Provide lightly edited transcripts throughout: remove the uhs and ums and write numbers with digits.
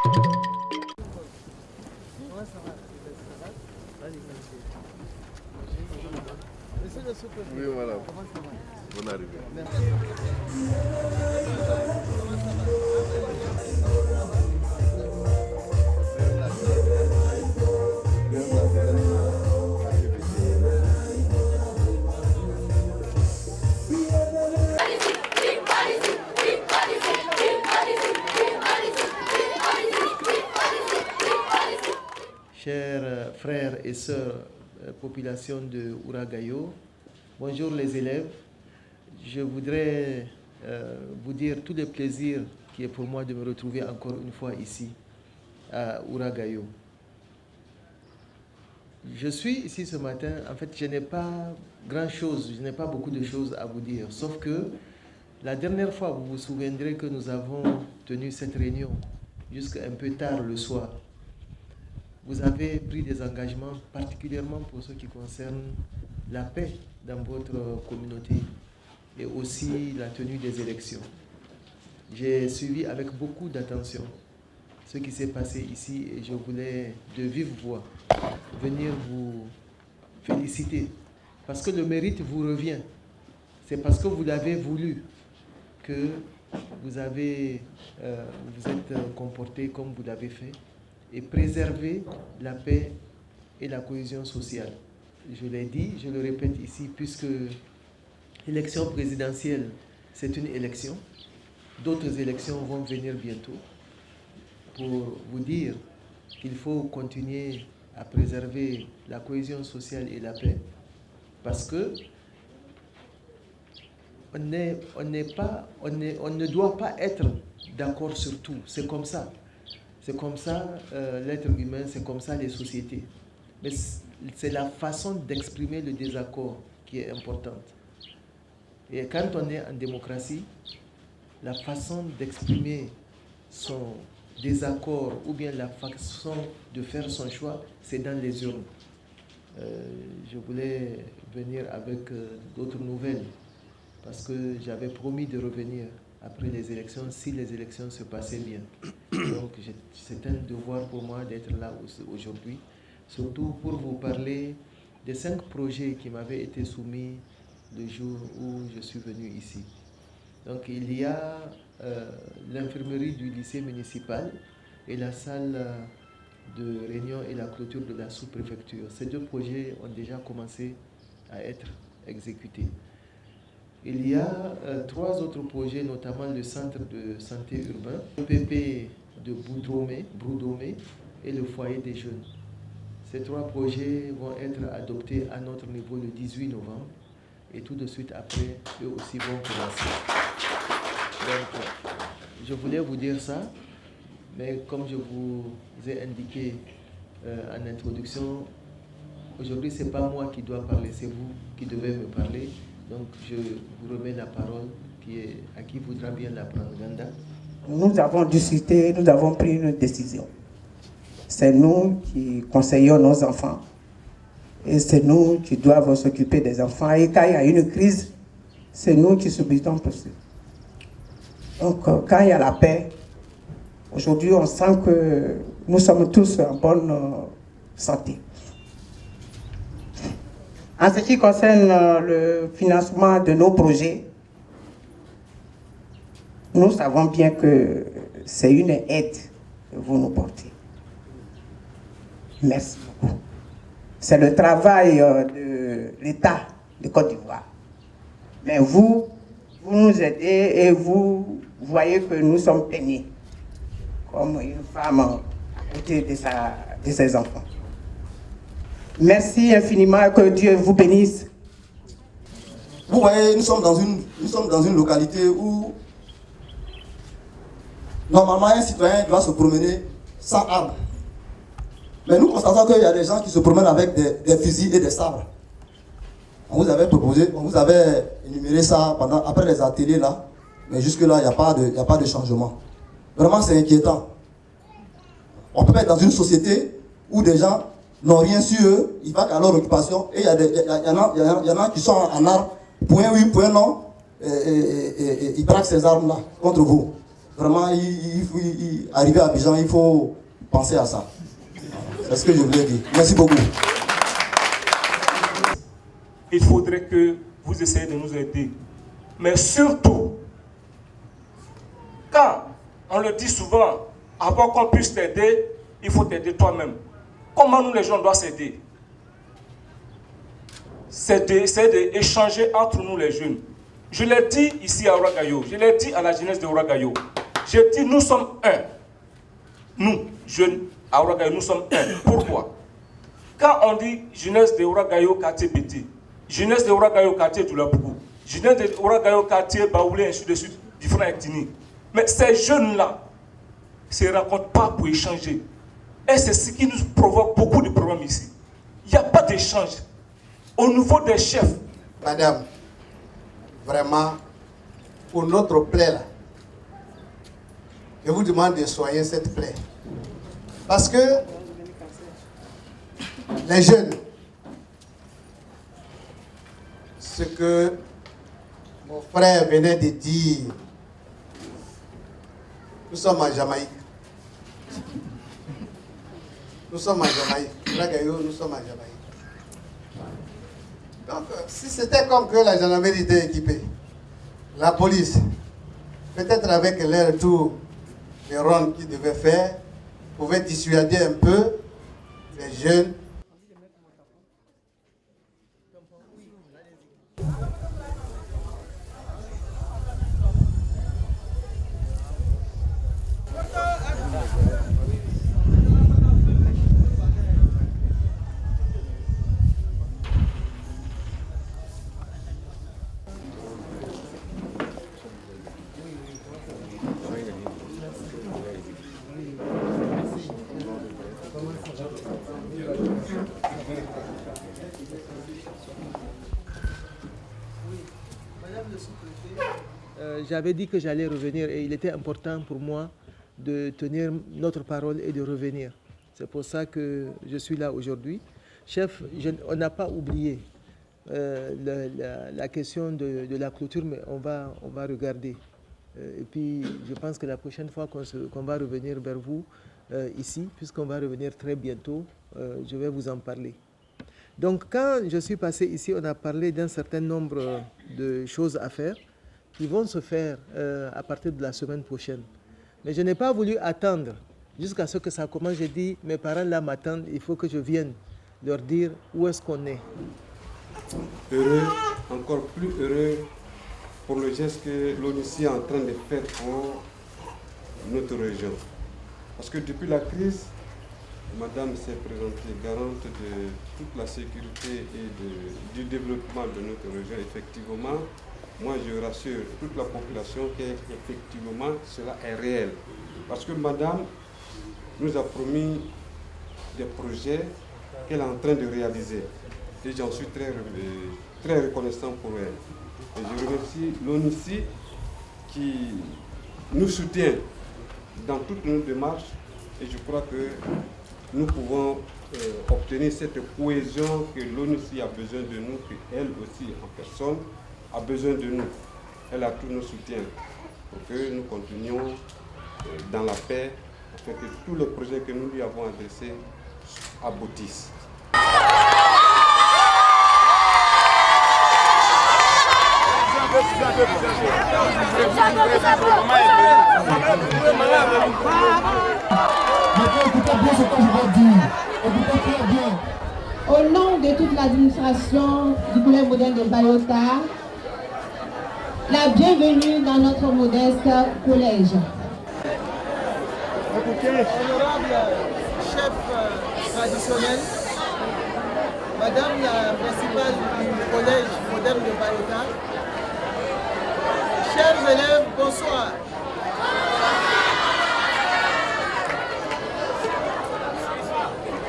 Oui, voilà. Bonne arrivée. Merci. Chers frères et sœurs, population de Ouragayo, bonjour les élèves. Je voudrais vous dire tout le plaisir qui est pour moi de me retrouver encore une fois ici, à Ouragayo. Je suis ici ce matin, en fait, je n'ai pas grand-chose, je n'ai pas beaucoup de choses à vous dire, sauf que la dernière fois, vous vous souviendrez que nous avons tenu cette réunion jusqu'à un peu tard le soir. Vous avez pris des engagements, particulièrement pour ce qui concerne la paix dans votre communauté et aussi la tenue des élections. J'ai suivi avec beaucoup d'attention ce qui s'est passé ici et je voulais de vive voix venir vous féliciter parce que le mérite vous revient. C'est parce que vous l'avez voulu que vous êtes comporté comme vous l'avez fait et préserver la paix et la cohésion sociale. Je l'ai dit, je le répète ici, puisque l'élection présidentielle, c'est une élection. D'autres élections vont venir bientôt pour vous dire qu'il faut continuer à préserver la cohésion sociale et la paix parce que on ne doit pas être d'accord sur tout. C'est comme ça. C'est comme ça l'être humain, c'est comme ça les sociétés. Mais c'est la façon d'exprimer le désaccord qui est importante. Et quand on est en démocratie, la façon d'exprimer son désaccord ou bien la façon de faire son choix, c'est dans les urnes. Je voulais venir avec d'autres nouvelles parce que j'avais promis de revenir après les élections, si les élections se passaient bien. Donc c'est un devoir pour moi d'être là aujourd'hui, surtout pour vous parler des 5 projets qui m'avaient été soumis le jour où je suis venu ici. Donc il y a l'infirmerie du lycée municipal et la salle de réunion et la clôture de la sous-préfecture. Ces 2 projets ont déjà commencé à être exécutés. Il y a 3 autres projets, notamment le centre de santé urbain, le PP de Broudomé et le foyer des jeunes. Ces 3 projets vont être adoptés à notre niveau le 18 novembre et tout de suite après, eux aussi vont commencer. Donc, je voulais vous dire ça, mais comme je vous ai indiqué en introduction, aujourd'hui, ce n'est pas moi qui dois parler, c'est vous qui devez me parler. Donc, je vous remets la parole à qui voudra bien la prendre. Ganda. Nous avons discuté, nous avons pris une décision. C'est nous qui conseillons nos enfants. Et c'est nous qui devons s'occuper des enfants. Et quand il y a une crise, c'est nous qui subissons pour ça. Donc, quand il y a la paix, aujourd'hui, on sent que nous sommes tous en bonne santé. En ce qui concerne le financement de nos projets, nous savons bien que c'est une aide que vous nous portez. Merci beaucoup. C'est le travail de l'État de Côte d'Ivoire. Mais vous nous aidez et vous voyez que nous sommes peignés comme une femme à côté de ses enfants. Merci infiniment, que Dieu vous bénisse. Vous voyez, nous sommes dans une localité où normalement un citoyen doit se promener sans armes. Mais nous constatons qu'il y a des gens qui se promènent avec des fusils et des sabres. On vous avait proposé, on vous avait énuméré ça après les ateliers là, mais jusque-là, il n'y a pas de changement. Vraiment, c'est inquiétant. On peut être dans une société où des gens n'ont rien sur eux, ils vont à leur occupation, et il y en a qui sont en armes, point oui, point non, et ils braquent ces armes-là contre vous. vraiment, arriver à Abidjan, il faut penser à ça. C'est ce que je voulais dire. Merci beaucoup. Il faudrait que vous essayiez de nous aider. Mais surtout, quand on le dit souvent, avant qu'on puisse t'aider, il faut t'aider toi-même. Comment nous les gens doivent s'aider? C'est d'échanger entre nous les jeunes. Je l'ai dit ici à Ouagayo, je l'ai dit à la jeunesse de Ouagayo. J'ai dit nous sommes un. Nous, jeunes à Ouagayo, nous sommes un. Pourquoi? Quand on dit jeunesse de Ouagayo, quartier Béti, jeunesse de Ouagayo, quartier Doulabougou, jeunesse de Ouagayo, quartier Baoulé, ainsi de suite, différents ethnies. Mais ces jeunes-là ne se rencontrent pas pour échanger. Et c'est ce qui nous provoque beaucoup de problèmes ici. Il n'y a pas d'échange. Au niveau des chefs. Madame, vraiment, pour notre plaie là, je vous demande de soigner cette plaie. Parce que les jeunes, ce que mon frère venait de dire, nous sommes en Jamaïque. Nous sommes en Jamaïque. Nous sommes en Jamaïque. Donc, si c'était comme que la gendarmerie était équipée, la police, peut-être avec l'air tout les rondes qu'ils devaient faire, pouvait dissuader un peu les jeunes. J'avais dit que j'allais revenir et il était important pour moi de tenir notre parole et de revenir. C'est pour ça que je suis là aujourd'hui. Chef, on n'a pas oublié la question de la clôture, mais on va regarder. Et puis, je pense que la prochaine fois qu'on va revenir vers vous ici, puisqu'on va revenir très bientôt, je vais vous en parler. Donc, quand je suis passé ici, on a parlé d'un certain nombre de choses à faire qui vont se faire à partir de la semaine prochaine. Mais je n'ai pas voulu attendre jusqu'à ce que ça commence. J'ai dit, mes parents là m'attendent, il faut que je vienne leur dire où est-ce qu'on est. Heureux, encore plus heureux pour le geste que l'ONUCI est en train de faire pour notre région. Parce que depuis la crise, Madame s'est présentée garante de toute la sécurité et du développement de notre région. Effectivement, moi je rassure toute la population qu'effectivement cela est réel. Parce que Madame nous a promis des projets qu'elle est en train de réaliser. Et j'en suis très reconnaissant pour elle. Et je remercie l'ONUCI qui nous soutient dans toutes nos démarches. Et je crois que nous pouvons obtenir cette cohésion que l'ONUCI a besoin de nous, qu'elle aussi en personne a besoin de nous. Elle a tous nos soutiens pour que nous continuions dans la paix, afin que tous les projets que nous lui avons adressés aboutissent. Au nom de toute l'administration du collège moderne de Bayota, la bienvenue dans notre modeste collège. Honorable chef traditionnel, Madame la principale du collège moderne de Bayota, chers élèves, bonsoir.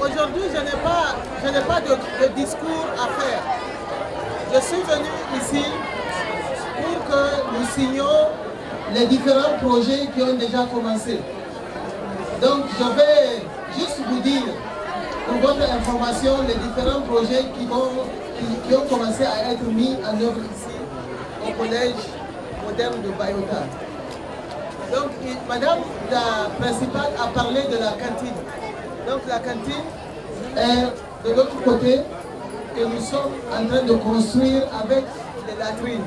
Aujourd'hui, je n'ai pas de discours à faire. Je suis venu ici pour que nous signions les différents projets qui ont déjà commencé. Donc, je vais juste vous dire, pour votre information, les différents projets qui ont commencé à être mis en œuvre ici au collège moderne de Bayota. Donc, madame la principale a parlé de la cantine. Donc, la cantine est de l'autre côté que nous sommes en train de construire avec des latrines.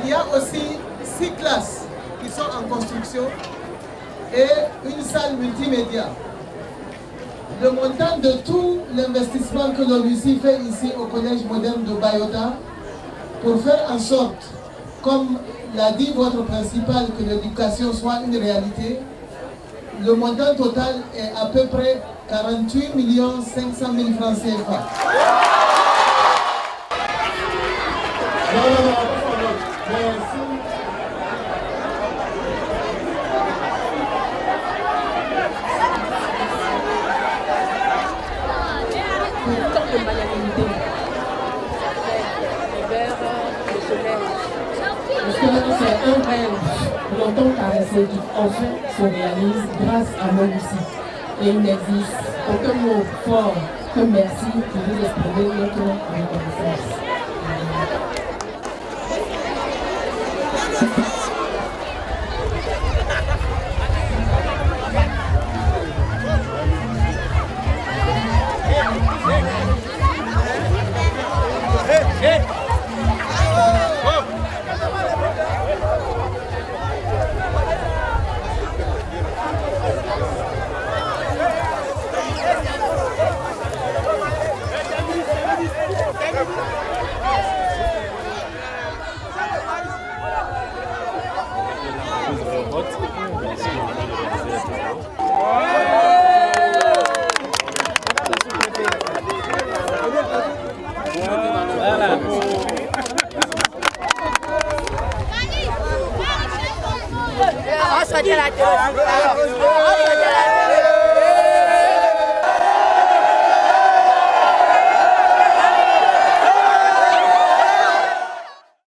Il y a aussi 6 classes qui sont en construction et une salle multimédia. Le montant de tout l'investissement que l'ONUCI fait ici au Collège moderne de Bayota pour faire en sorte, comme l'a dit votre principal, que l'éducation soit une réalité, le montant total est à peu près 48 500 000 francs CFA. C'est un rêve longtemps caressé qui enfin se réalise grâce à l'ONUCI. Et il n'existe aucun mot fort que merci pour vous exprimer notre reconnaissance. Sortir la